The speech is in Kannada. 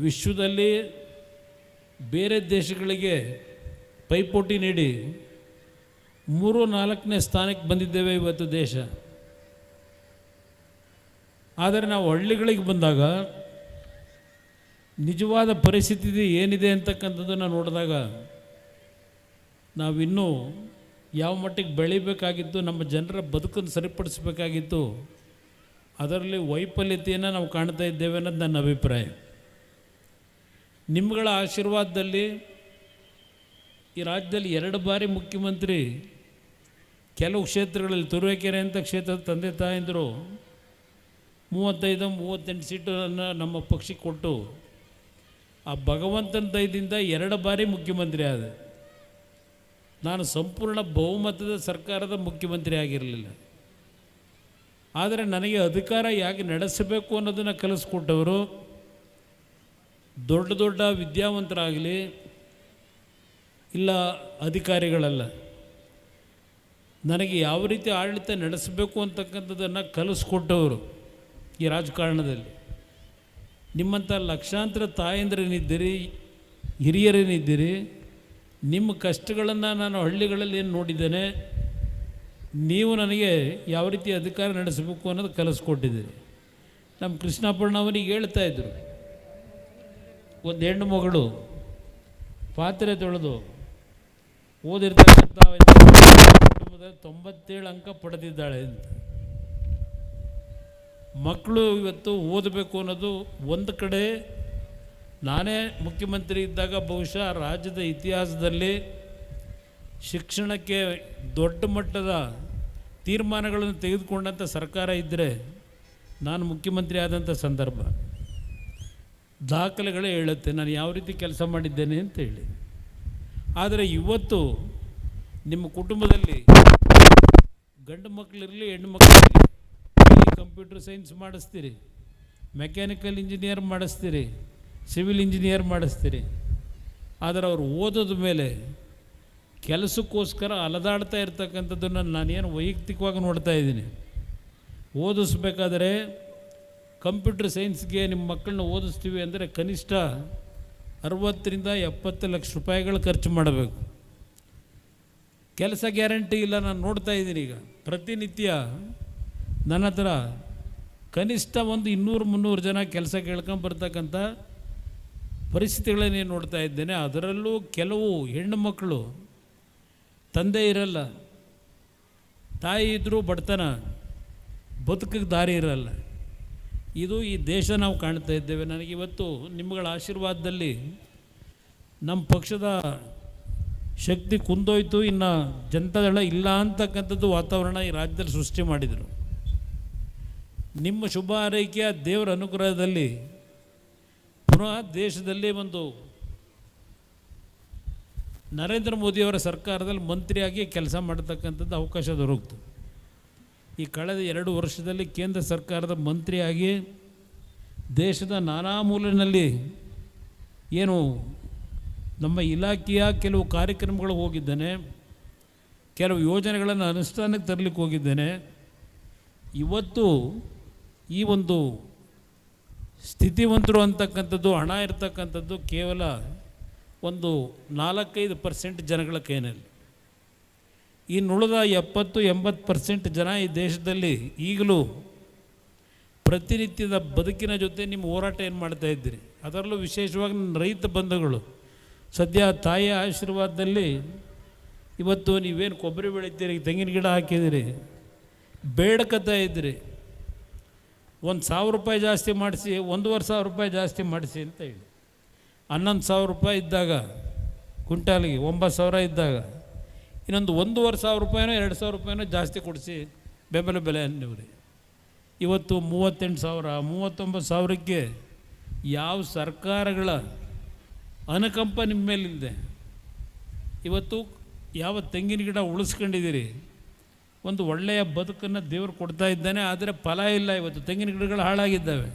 ವಿಶ್ವದಲ್ಲಿ ಬೇರೆ ದೇಶಗಳಿಗೆ ಪೈಪೋಟಿ ನೀಡಿ 3-4ನೇ ಸ್ಥಾನಕ್ಕೆ ಬಂದಿದ್ದೇವೆ ಇವತ್ತು ದೇಶ. ಆದರೆ ನಾವು ಹಳ್ಳಿಗಳಿಗೆ ಬಂದಾಗ ನಿಜವಾದ ಪರಿಸ್ಥಿತಿ ಏನಿದೆ ಅಂತಕ್ಕಂಥದ್ದನ್ನು ನೋಡಿದಾಗ ನಾವಿನ್ನೂ ಯಾವ ಮಟ್ಟಿಗೆ ಬೆಳಿಬೇಕಾಗಿತ್ತು, ನಮ್ಮ ಜನರ ಬದುಕನ್ನು ಸರಿಪಡಿಸಬೇಕಾಗಿತ್ತು, ಅದರಲ್ಲಿ ವೈಫಲ್ಯತೆಯನ್ನು ನಾವು ಕಾಣ್ತಾ ಇದ್ದೇವೆ ಅನ್ನೋದು ನನ್ನ ಅಭಿಪ್ರಾಯ. ನಿಮ್ಮಗಳ ಆಶೀರ್ವಾದದಲ್ಲಿ ಈ ರಾಜ್ಯದಲ್ಲಿ 2 ಬಾರಿ ಮುಖ್ಯಮಂತ್ರಿ, ಕೆಲವು ಕ್ಷೇತ್ರಗಳಲ್ಲಿ ತುರುವೇಕೆರೆ ಅಂತ ಕ್ಷೇತ್ರದ ತಂದೆ ತಾಯಂದರು 35-38 ಸೀಟನ್ನು ನಮ್ಮ ಪಕ್ಷಕ್ಕೆ ಕೊಟ್ಟು ಆ ಭಗವಂತನ ದಯದಿಂದ 2 ಬಾರಿ ಮುಖ್ಯಮಂತ್ರಿ ಆದ. ನಾನು ಸಂಪೂರ್ಣ ಬಹುಮತದ ಸರ್ಕಾರದ ಮುಖ್ಯಮಂತ್ರಿ ಆಗಿರಲಿಲ್ಲ. ಆದರೆ ನನಗೆ ಅಧಿಕಾರ ಹೇಗೆ ನಡೆಸಬೇಕು ಅನ್ನೋದನ್ನು ಕಲಿಸ್ಕೊಟ್ಟವರು ದೊಡ್ಡ ದೊಡ್ಡ ವಿದ್ಯಾವಂತರಾಗಲಿ ಇಲ್ಲ ಅಧಿಕಾರಿಗಳಲ್ಲ, ನನಗೆ ಯಾವ ರೀತಿ ಆಡಳಿತ ನಡೆಸಬೇಕು ಅಂತಕ್ಕಂಥದ್ದನ್ನು ಕಲಿಸ್ಕೊಟ್ಟವರು ಈ ರಾಜಕಾರಣದಲ್ಲಿ. ನಿಮ್ಮಂಥ ಲಕ್ಷಾಂತರ ತಾಯಂದ್ರೇನಿದ್ದೀರಿ, ಹಿರಿಯರೇನಿದ್ದೀರಿ, ನಿಮ್ಮ ಕಷ್ಟಗಳನ್ನು ನಾನು ಹಳ್ಳಿಗಳಲ್ಲಿ ಏನು ನೋಡಿದ್ದೇನೆ, ನೀವು ನನಗೆ ಯಾವ ರೀತಿ ಅಧಿಕಾರ ನಡೆಸಬೇಕು ಅನ್ನೋದು ಕಲಿಸ್ಕೊಟ್ಟಿದ್ದೀರಿ. ನಮ್ಮ ಕೃಷ್ಣಪ್ಪಣ್ಣವರಿಗೆ ಹೇಳ್ತಾಯಿದ್ರು, ಒಂದು ಹೆಣ್ಣು ಮಗಳು ಪಾತ್ರೆ ತೊಳೆದು ಓದಿರ್ತಕ್ಕಂಥ ಕುಟುಂಬದಲ್ಲಿ 97 ಅಂಕ ಪಡೆದಿದ್ದಾಳೆ ಅಂತ. ಮಕ್ಕಳು ಇವತ್ತು ಓದಬೇಕು ಅನ್ನೋದು ಒಂದು ಕಡೆ. ನಾನೇ ಮುಖ್ಯಮಂತ್ರಿ ಇದ್ದಾಗ ಬಹುಶಃ ರಾಜ್ಯದ ಇತಿಹಾಸದಲ್ಲಿ ಶಿಕ್ಷಣಕ್ಕೆ ದೊಡ್ಡ ಮಟ್ಟದ ತೀರ್ಮಾನಗಳನ್ನು ತೆಗೆದುಕೊಂಡಂಥ ಸರ್ಕಾರ ಇದ್ದರೆ ನಾನು ಮುಖ್ಯಮಂತ್ರಿ ಆದಂಥ ಸಂದರ್ಭ. ದಾಖಲೆಗಳೇ ಹೇಳುತ್ತೆ ನಾನು ಯಾವ ರೀತಿ ಕೆಲಸ ಮಾಡಿದ್ದೇನೆ ಅಂತ ಹೇಳಿ. ಆದರೆ ಇವತ್ತು ನಿಮ್ಮ ಕುಟುಂಬದಲ್ಲಿ ಗಂಡು ಮಕ್ಕಳಿರಲಿ ಹೆಣ್ಣು ಮಕ್ಕಳಿರಲಿ, ಕಂಪ್ಯೂಟರ್ ಸೈನ್ಸ್ ಮಾಡಿಸ್ತೀರಿ, ಮೆಕ್ಯಾನಿಕಲ್ ಇಂಜಿನಿಯರ್ ಮಾಡಿಸ್ತೀರಿ, ಸಿವಿಲ್ ಇಂಜಿನಿಯರ್ ಮಾಡಿಸ್ತೀರಿ. ಆದರೆ ಅವರು ಓದೋದ ಮೇಲೆ ಕೆಲಸಕ್ಕೋಸ್ಕರ ಅಲದಾಡ್ತಾ ಇರ್ತಕ್ಕಂಥದ್ದನ್ನು ನಾನೇನು ವೈಯಕ್ತಿಕವಾಗಿ ನೋಡ್ತಾ ಇದ್ದೀನಿ. ಓದಿಸ್ಬೇಕಾದ್ರೆ ಕಂಪ್ಯೂಟರ್ ಸೈನ್ಸ್ಗೆ ನಿಮ್ಮ ಮಕ್ಕಳನ್ನ ಓದಿಸ್ತೀವಿ ಅಂದರೆ ಕನಿಷ್ಠ 60-70 ಲಕ್ಷ ರೂಪಾಯಿಗಳು ಖರ್ಚು ಮಾಡಬೇಕು. ಕೆಲಸ ಗ್ಯಾರಂಟಿ ಇಲ್ಲ. ನಾನು ನೋಡ್ತಾ ಇದ್ದೀನಿ ಈಗ ಪ್ರತಿನಿತ್ಯ ನನ್ನ ಹತ್ರ ಕನಿಷ್ಠ ಒಂದು 200-300 ಜನ ಕೆಲಸ ಕೇಳ್ಕೊಂಬರ್ತಕ್ಕಂಥ ಪರಿಸ್ಥಿತಿಗಳನ್ನೇ ನೋಡ್ತಾ ಇದ್ದೇನೆ. ಅದರಲ್ಲೂ ಕೆಲವು ಹೆಣ್ಣು ಮಕ್ಕಳು ತಂದೆ ಇರಲ್ಲ, ತಾಯಿ ಇದ್ದರೂ ಬಡತನ, ಬದುಕಿಗೆ ದಾರಿ ಇರಲ್ಲ. ಇದು ಈ ದೇಶ ನಾವು ಕಾಣ್ತಾ ಇದ್ದೇವೆ. ನನಗಿವತ್ತು ನಿಮ್ಮಗಳ ಆಶೀರ್ವಾದದಲ್ಲಿ ನಮ್ಮ ಪಕ್ಷದ ಶಕ್ತಿ ಕುಂದೋಯ್ತು, ಇನ್ನು ಜನತಾದಳ ಇಲ್ಲ ಅಂತಕ್ಕಂಥದ್ದು ವಾತಾವರಣ ಈ ರಾಜ್ಯದಲ್ಲಿ ಸೃಷ್ಟಿ ಮಾಡಿದರು. ನಿಮ್ಮ ಶುಭ ಹಾರೈಕೆಯ ದೇವರ ಅನುಗ್ರಹದಲ್ಲಿ ಪುನಃ ದೇಶದಲ್ಲಿ ಒಂದು ನರೇಂದ್ರ ಮೋದಿಯವರ ಸರ್ಕಾರದಲ್ಲಿ ಮಂತ್ರಿಯಾಗಿ ಕೆಲಸ ಮಾಡತಕ್ಕಂಥದ್ದು ಅವಕಾಶ ದೊರಕಿತು. ಈ ಕಳೆದ 2 ವರ್ಷದಲ್ಲಿ ಕೇಂದ್ರ ಸರ್ಕಾರದ ಮಂತ್ರಿಯಾಗಿ ದೇಶದ ನಾನಾ ಮೂಲೆಯಲ್ಲಿ ಏನು ನಮ್ಮ ಇಲಾಖೆಯ ಕೆಲವು ಕಾರ್ಯಕ್ರಮಗಳು ಹೋಗಿದ್ದೇನೆ, ಕೆಲವು ಯೋಜನೆಗಳನ್ನು ಅನುಷ್ಠಾನಕ್ಕೆ ತರಲಿಕ್ಕೆ ಹೋಗಿದ್ದೇನೆ. ಇವತ್ತು ಈ ಒಂದು ಸ್ಥಿತಿವಂತರು ಅಂತಕ್ಕಂಥದ್ದು, ಹಣ ಇರ್ತಕ್ಕಂಥದ್ದು ಕೇವಲ ಒಂದು 4-5% ಜನಗಳ ಕೈನಲ್ಲಿ. ಇನ್ನುಳಿದ 70-80% ಜನ ಈ ದೇಶದಲ್ಲಿ ಈಗಲೂ ಪ್ರತಿನಿತ್ಯದ ಬದುಕಿನ ಜೊತೆ ನಿಮ್ಮ ಹೋರಾಟ ಏನು ಮಾಡ್ತಾ ಇದ್ದೀರಿ. ಅದರಲ್ಲೂ ವಿಶೇಷವಾಗಿ ನನ್ನ ರೈತ ಬಂಧುಗಳು ಸದ್ಯ ತಾಯಿಯ ಆಶೀರ್ವಾದದಲ್ಲಿ ಇವತ್ತು ನೀವೇನು ಕೊಬ್ಬರಿ ಬೆಳೀತೀರಿ, ತೆಂಗಿನ ಗಿಡ ಹಾಕಿದ್ದೀರಿ, ಬೇಡ್ಕೊತಾ ಇದ್ದೀರಿ, 1,000 ರೂಪಾಯಿ ಜಾಸ್ತಿ ಮಾಡಿಸಿ, 1,500 ರೂಪಾಯಿ ಜಾಸ್ತಿ ಮಾಡಿಸಿ ಅಂತ ಹೇಳಿ. 11,000 ರೂಪಾಯಿ ಇದ್ದಾಗ ಕ್ವಿಂಟಾಲಿಗೆ, 9,000 ಇದ್ದಾಗ ಇನ್ನೊಂದು 1,500 ರೂಪಾಯಿನೋ 2,000 ರೂಪಾಯಿನೋ ಜಾಸ್ತಿ ಕೊಡಿಸಿ ಬೆಂಬಲ ಬೆಲೆ ಅನ್ನಿವ್ರಿ. ಇವತ್ತು 38,000 39,000ಕ್ಕೆ ಯಾವ ಸರ್ಕಾರಗಳ ಅನುಕಂಪ ನಿಮ್ಮ ಮೇಲಿದೆ. ಇವತ್ತು ಯಾವ ತೆಂಗಿನ ಗಿಡ ಉಳಿಸ್ಕೊಂಡಿದ್ದೀರಿ, ಒಂದು ಒಳ್ಳೆಯ ಬದುಕನ್ನು ದೇವರು ಕೊಡ್ತಾ ಇದ್ದಾನೆ. ಆದರೆ ಫಲ ಇಲ್ಲ. ಇವತ್ತು ತೆಂಗಿನ ಗಿಡಗಳು ಹಾಳಾಗಿದ್ದಾವೆ.